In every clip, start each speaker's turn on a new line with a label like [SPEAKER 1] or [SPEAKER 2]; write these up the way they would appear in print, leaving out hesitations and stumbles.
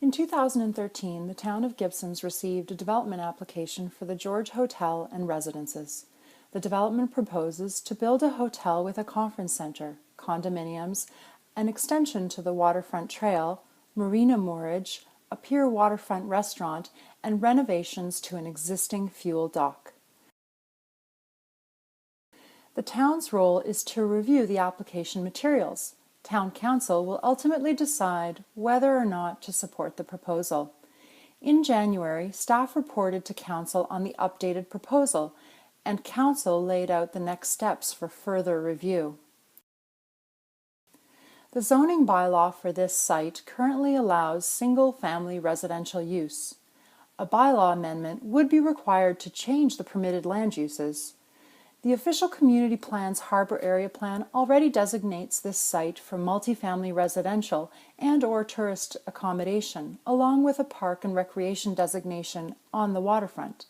[SPEAKER 1] In 2013, the town of Gibsons received a development application for the George Hotel and Residences. The development proposes to build a hotel with a conference center, condominiums, an extension to the waterfront trail, marina moorage, a pier waterfront restaurant, and renovations to an existing fuel dock. The town's role is to review the application materials. Town Council will ultimately decide whether or not to support the proposal. In January, staff reported to Council on the updated proposal, and Council laid out the next steps for further review. The zoning bylaw for this site currently allows single-family residential use. A bylaw amendment would be required to change the permitted land uses. The official community plan's harbor area plan already designates this site for multifamily residential and/or tourist accommodation, along with a park and recreation designation on the waterfront.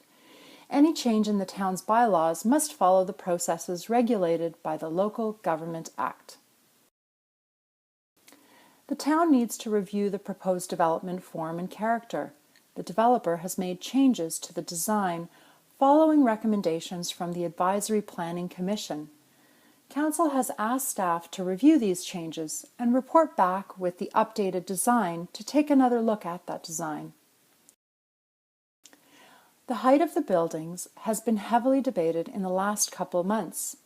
[SPEAKER 1] Any change in the town's bylaws must follow the processes regulated by the Local Government Act. The town needs to review the proposed development form and character. The developer has made changes to the design following recommendations from the Advisory Planning Commission. Council has asked staff to review these changes and report back with the updated design to take another look at that design. The height of the buildings has been heavily debated in the last couple of months.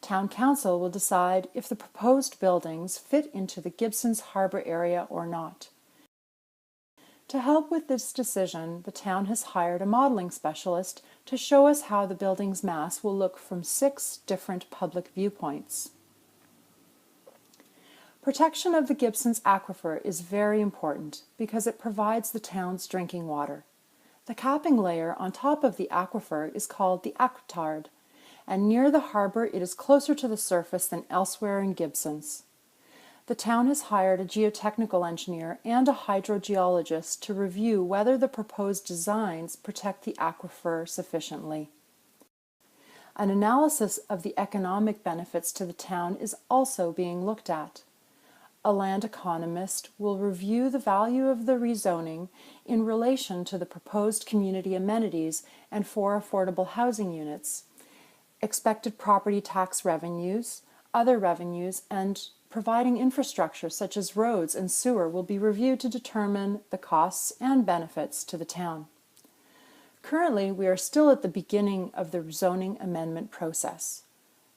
[SPEAKER 1] Town Council will decide if the proposed buildings fit into the Gibsons Harbor area or not. To help with this decision, the town has hired a modeling specialist to show us how the building's mass will look from 6 different public viewpoints. Protection of the Gibsons Aquifer is very important because it provides the town's drinking water. The capping layer on top of the aquifer is called the aquitard, and near the harbor it is closer to the surface than elsewhere in Gibsons. The town has hired a geotechnical engineer and a hydrogeologist to review whether the proposed designs protect the aquifer sufficiently. An analysis of the economic benefits to the town is also being looked at. A land economist will review the value of the rezoning in relation to the proposed community amenities and 4 affordable housing units, expected property tax revenues, other revenues, and providing infrastructure such as roads and sewer will be reviewed to determine the costs and benefits to the town. Currently, we are still at the beginning of the zoning amendment process.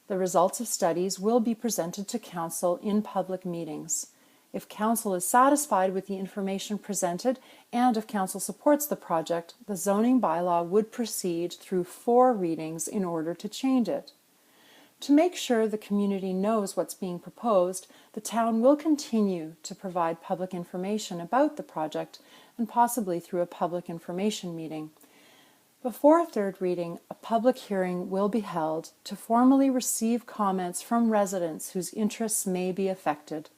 [SPEAKER 1] The results of studies will be presented to Council in public meetings. If Council is satisfied with the information presented and if Council supports the project, the zoning bylaw would proceed through 4 readings in order to change it. To make sure the community knows what's being proposed, the town will continue to provide public information about the project and possibly through a public information meeting. Before 3rd reading, a public hearing will be held to formally receive comments from residents whose interests may be affected.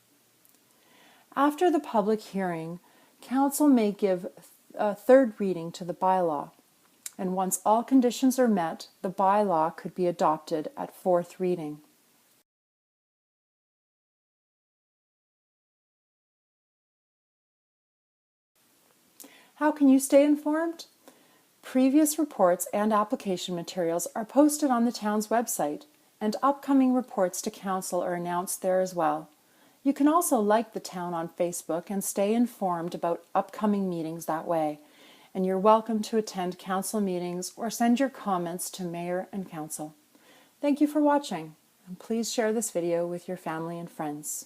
[SPEAKER 1] After the public hearing, Council may give a 3rd reading to the bylaw, and once all conditions are met, the bylaw could be adopted at 4th reading. How can you stay informed? Previous reports and application materials are posted on the town's website, and upcoming reports to Council are announced there as well. You can also like the town on Facebook and stay informed about upcoming meetings that way. And you're welcome to attend Council meetings or send your comments to Mayor and Council. Thank you for watching, and please share this video with your family and friends.